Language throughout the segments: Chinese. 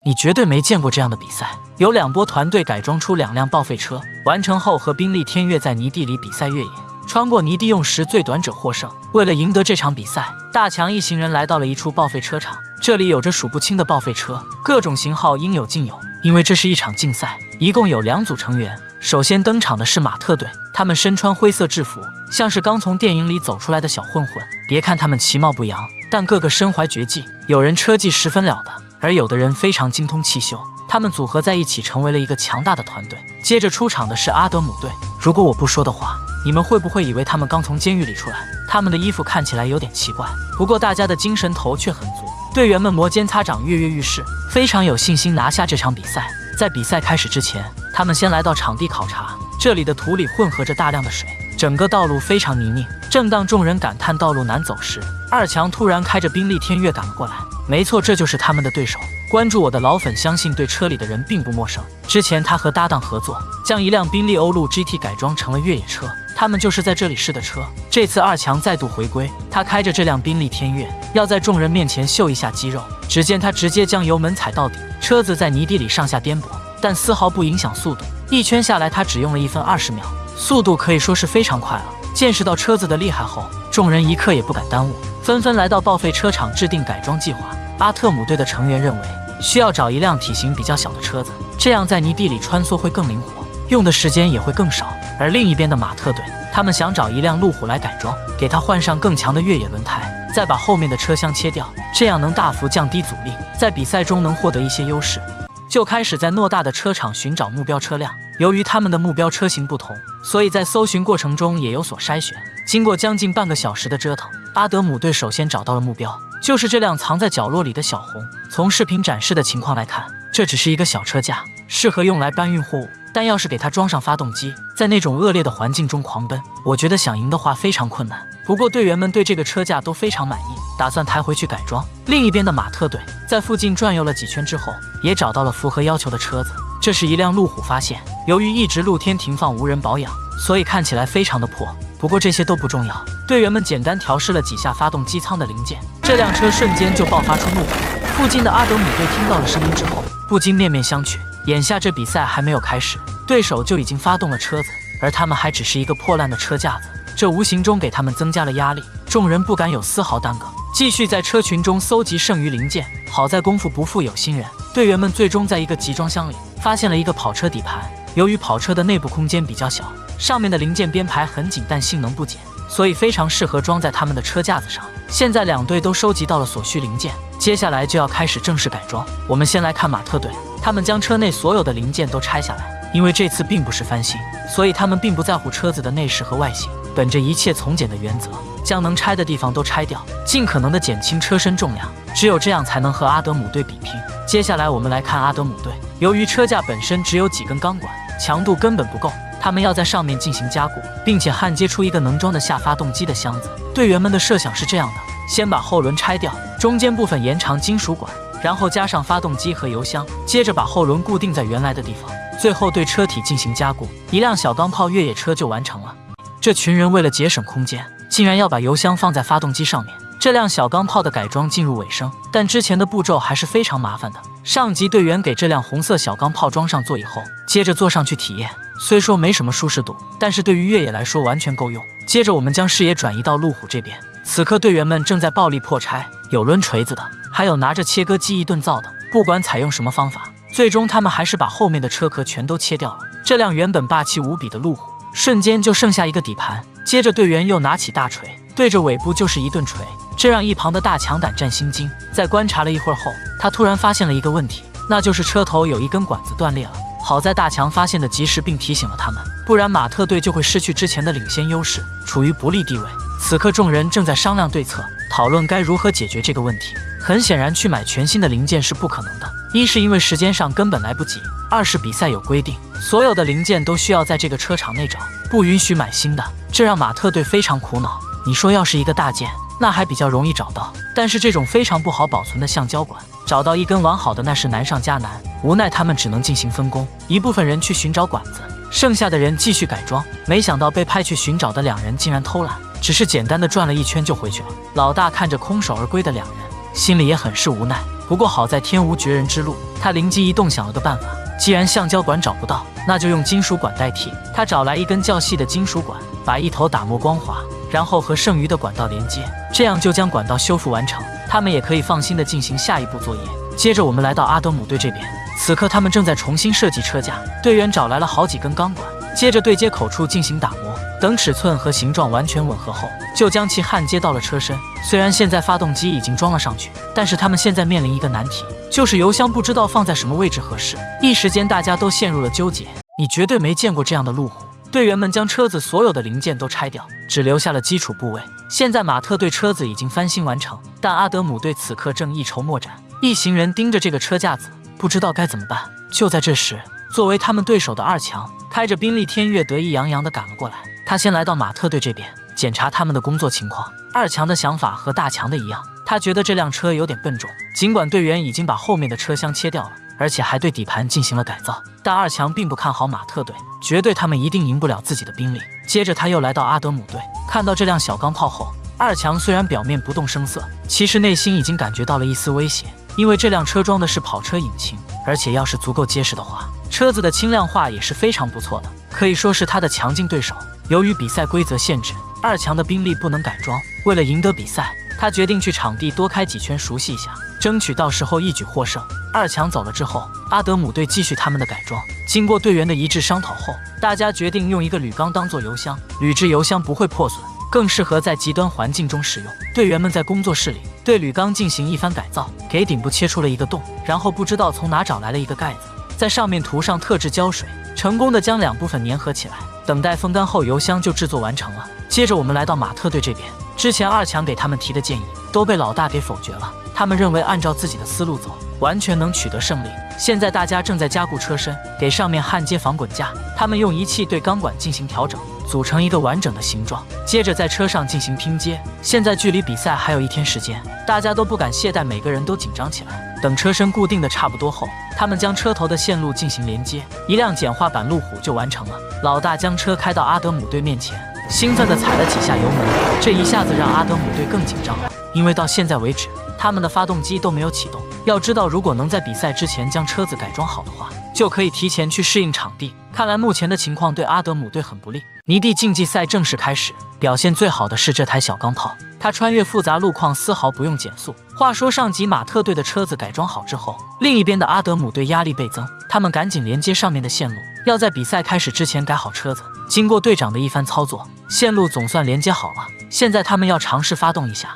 你绝对没见过这样的比赛。有2波团队改装出2辆报废车，完成后和宾利天越在泥地里比赛越野，穿过泥地用时最短者获胜。为了赢得这场比赛，大强一行人来到了一处报废车场，这里有着数不清的报废车，各种型号应有尽有。因为这是一场竞赛，一共有2组成员。首先登场的是马特队，他们身穿灰色制服，像是刚从电影里走出来的小混混。别看他们其貌不扬，但个个身怀绝技，有人车技十分了得，而有的人非常精通汽修。他们组合在一起成为了一个强大的团队。接着出场的是阿德姆队，如果我不说的话，你们会不会以为他们刚从监狱里出来？他们的衣服看起来有点奇怪，不过大家的精神头却很足。队员们摩肩擦掌，跃跃欲试，非常有信心拿下这场比赛。在比赛开始之前，他们先来到场地考察，这里的土里混合着大量的水，整个道路非常泥泞。正当众人感叹道路难走时，二强突然开着宾利天越赶了过来。没错，这就是他们的对手。关注我的老粉相信对车里的人并不陌生，之前他和搭档合作，将一辆宾利欧陆 GT 改装成了越野车，他们就是在这里试的车。这次二强再度回归，他开着这辆宾利天越，要在众人面前秀一下肌肉。只见他直接将油门踩到底，车子在泥地里上下颠簸，但丝毫不影响速度。一圈下来，他只用了1分20秒，速度可以说是非常快了。见识到车子的厉害后，众人一刻也不敢耽误，纷纷来到报废车场制定改装计划。阿特姆队的成员认为，需要找一辆体型比较小的车子，这样在泥地里穿梭会更灵活，用的时间也会更少。而另一边的马特队，他们想找一辆路虎来改装，给它换上更强的越野轮胎，再把后面的车厢切掉，这样能大幅降低阻力，在比赛中能获得一些优势。就开始在偌大的车场寻找目标车辆。由于他们的目标车型不同，所以在搜寻过程中也有所筛选。经过将近半个小时的折腾，阿德姆队首先找到了目标，就是这辆藏在角落里的小红。从视频展示的情况来看，这只是一个小车架，适合用来搬运货物，但要是给它装上发动机，在那种恶劣的环境中狂奔，我觉得想赢的话非常困难。不过队员们对这个车架都非常满意，打算抬回去改装。另一边的马特队在附近转悠了几圈之后，也找到了符合要求的车子，这是一辆路虎发现，由于一直露天停放无人保养，所以看起来非常的破。不过这些都不重要，队员们简单调试了几下发动机舱的零件，这辆车瞬间就爆发出怒火。附近的阿德姆队听到了声音之后，不禁面面相觑。眼下这比赛还没有开始，对手就已经发动了车子，而他们还只是一个破烂的车架子，这无形中给他们增加了压力。众人不敢有丝毫耽搁，继续在车群中搜集剩余零件。好在功夫不负有心人，队员们最终在一个集装箱里发现了一个跑车底盘。由于跑车的内部空间比较小，上面的零件编排很紧，但性能不减，所以非常适合装在他们的车架子上。现在两队都收集到了所需零件，接下来就要开始正式改装。我们先来看马特队，他们将车内所有的零件都拆下来，因为这次并不是翻新，所以他们并不在乎车子的内饰和外形，本着一切从简的原则，将能拆的地方都拆掉，尽可能的减轻车身重量，只有这样才能和阿德姆队比拼。接下来我们来看阿德姆队，由于车架本身只有几根钢管，强度根本不够，他们要在上面进行加固，并且焊接出一个能装得下发动机的箱子。队员们的设想是这样的，先把后轮拆掉，中间部分延长金属管，然后加上发动机和油箱，接着把后轮固定在原来的地方，最后对车体进行加固，一辆小钢炮越野车就完成了。这群人为了节省空间，竟然要把油箱放在发动机上面。这辆小钢炮的改装进入尾声，但之前的步骤还是非常麻烦的。上级队员给这辆红色小钢炮装上座以后，接着坐上去体验，虽说没什么舒适度，但是对于越野来说完全够用。接着我们将视野转移到路虎这边，此刻队员们正在暴力破拆，有抡锤子的，还有拿着切割机一顿造的。不管采用什么方法，最终他们还是把后面的车壳全都切掉了。这辆原本霸气无比的路虎瞬间就剩下一个底盘，接着队员又拿起大锤对着尾部就是一顿锤，这让一旁的大强胆战心惊。在观察了一会儿后，他突然发现了一个问题，那就是车头有一根管子断裂了。好在大强发现的及时，并提醒了他们，不然马特队就会失去之前的领先优势，处于不利地位。此刻众人正在商量对策，讨论该如何解决这个问题。很显然，去买全新的零件是不可能的，一是因为时间上根本来不及，二是比赛有规定，所有的零件都需要在这个车场内找，不允许买新的，这让马特队非常苦恼。你说要是一个大件，那还比较容易找到，但是这种非常不好保存的橡胶管，找到一根完好的那是难上加难。无奈他们只能进行分工，一部分人去寻找管子，剩下的人继续改装。没想到被派去寻找的两人竟然偷懒，只是简单的转了一圈就回去了。老大看着空手而归的两人，心里也很是无奈，不过好在天无绝人之路，他灵机一动想了个办法。既然橡胶管找不到，那就用金属管代替。他找来一根较细的金属管，把一头打磨光滑，然后和剩余的管道连接，这样就将管道修复完成。他们也可以放心的进行下一步作业。接着我们来到阿德姆队这边，此刻他们正在重新设计车架，队员找来了好几根钢管，接着对接口处进行打磨。等尺寸和形状完全吻合后，就将其焊接到了车身。虽然现在发动机已经装了上去，但是他们现在面临一个难题，就是油箱不知道放在什么位置合适。一时间大家都陷入了纠结。你绝对没见过这样的路虎。队员们将车子所有的零件都拆掉，只留下了基础部位。现在马特队车子已经翻新完成，但阿德姆队此刻正一筹莫展。一行人盯着这个车架子，不知道该怎么办。就在这时，作为他们对手的二强开着宾利天越得意洋洋地赶了过来。他先来到马特队这边检查他们的工作情况。二强的想法和大强的一样，他觉得这辆车有点笨重。尽管队员已经把后面的车厢切掉了，而且还对底盘进行了改造，但二强并不看好马特队，觉得他们一定赢不了自己的宾利。接着他又来到阿德姆队，看到这辆小钢炮后，二强虽然表面不动声色，其实内心已经感觉到了一丝威胁，因为这辆车装的是跑车引擎，而且要是足够结实的话，车子的轻量化也是非常不错的，可以说是他的强劲对手。由于比赛规则限制，二强的宾利不能改装，为了赢得比赛，他决定去场地多开几圈熟悉一下，争取到时候一举获胜。二强走了之后，阿德姆队继续他们的改装。经过队员的一致商讨后，大家决定用一个铝钢当做油箱，铝制油箱不会破损，更适合在极端环境中使用。队员们在工作室里对铝钢进行一番改造，给顶部切出了一个洞，然后不知道从哪找来了一个盖子，在上面涂上特制胶水，成功的将两部分粘合起来。等待风干后，油箱就制作完成了。接着我们来到马特队这边，之前二强给他们提的建议都被老大给否决了，他们认为按照自己的思路走，完全能取得胜利。现在大家正在加固车身，给上面焊接防滚架，他们用仪器对钢管进行调整，组成一个完整的形状，接着在车上进行拼接。现在距离比赛还有1天时间，大家都不敢懈怠，每个人都紧张起来。等车身固定的差不多后，他们将车头的线路进行连接，一辆简化版路虎就完成了。老大将车开到阿德姆队面前，兴奋地踩了几下油门，这一下子让阿德姆队更紧张了，因为到现在为止，他们的发动机都没有启动。要知道，如果能在比赛之前将车子改装好的话，就可以提前去适应场地。看来目前的情况对阿德姆队很不利。泥地竞技赛正式开始，表现最好的是这台小钢炮，它穿越复杂路况丝毫不用减速。话说上集马特队的车子改装好之后，另一边的阿德姆队压力倍增，他们赶紧连接上面的线路，要在比赛开始之前改好车子。经过队长的一番操作，线路总算连接好了。现在他们要尝试发动一下。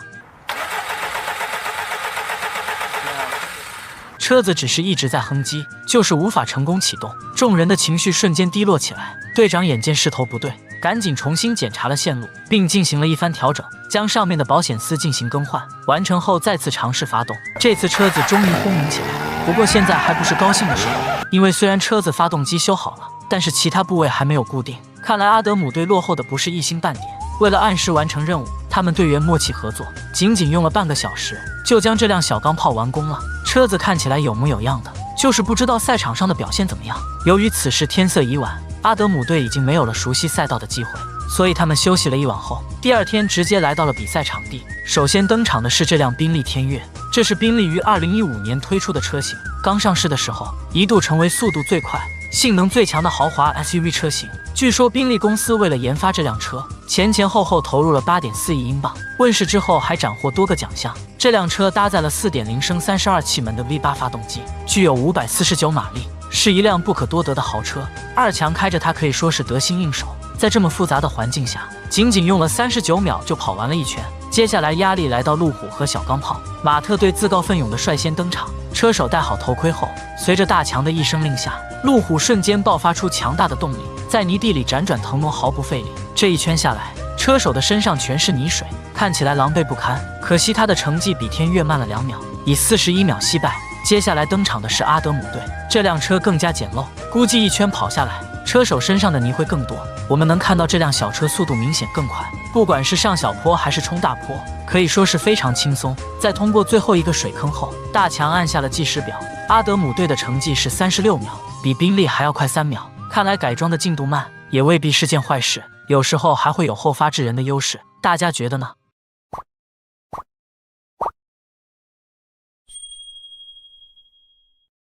车子只是一直在哼唧，就是无法成功启动。众人的情绪瞬间低落起来。队长眼见势头不对，赶紧重新检查了线路，并进行了一番调整，将上面的保险丝进行更换。完成后再次尝试发动，这次车子终于轰鸣起来。不过现在还不是高兴的时候，因为虽然车子发动机修好了，但是其他部位还没有固定。看来阿德姆队落后的不是一星半点。为了按时完成任务，他们队员默契合作，仅仅用了半个小时就将这辆小钢炮完工了。车子看起来有模有样的，就是不知道赛场上的表现怎么样。由于此时天色已晚，阿德姆队已经没有了熟悉赛道的机会，所以他们休息了一晚后，第二天直接来到了比赛场地。首先登场的是这辆宾利天越，这是宾利于2015年推出的车型，刚上市的时候一度成为速度最快、性能最强的豪华 SUV 车型。据说宾利公司为了研发这辆车，前后投入了8.4亿英镑，问世之后还斩获多个奖项。这辆车搭载了4.0升32气门的 V8 发动机，具有549马力，是一辆不可多得的豪车。二强开着它可以说是得心应手，在这么复杂的环境下，仅仅用了39秒就跑完了一圈。接下来压力来到路虎和小钢炮，马特队自告奋勇的率先登场。车手戴好头盔后，随着大强的一声令下，路虎瞬间爆发出强大的动力，在泥地里辗转腾挪毫不费力。这一圈下来，车手的身上全是泥水，看起来狼狈不堪。可惜他的成绩比天越慢了2秒，以41秒惜败。接下来登场的是阿德姆队，这辆车更加简陋，估计一圈跑下来，车手身上的泥会更多。我们能看到这辆小车速度明显更快，不管是上小坡还是冲大坡，可以说是非常轻松。在通过最后一个水坑后，大强按下了计时表，阿德姆队的成绩是36秒，比宾利还要快3秒。看来改装的进度慢也未必是件坏事，有时候还会有后发制人的优势。大家觉得呢？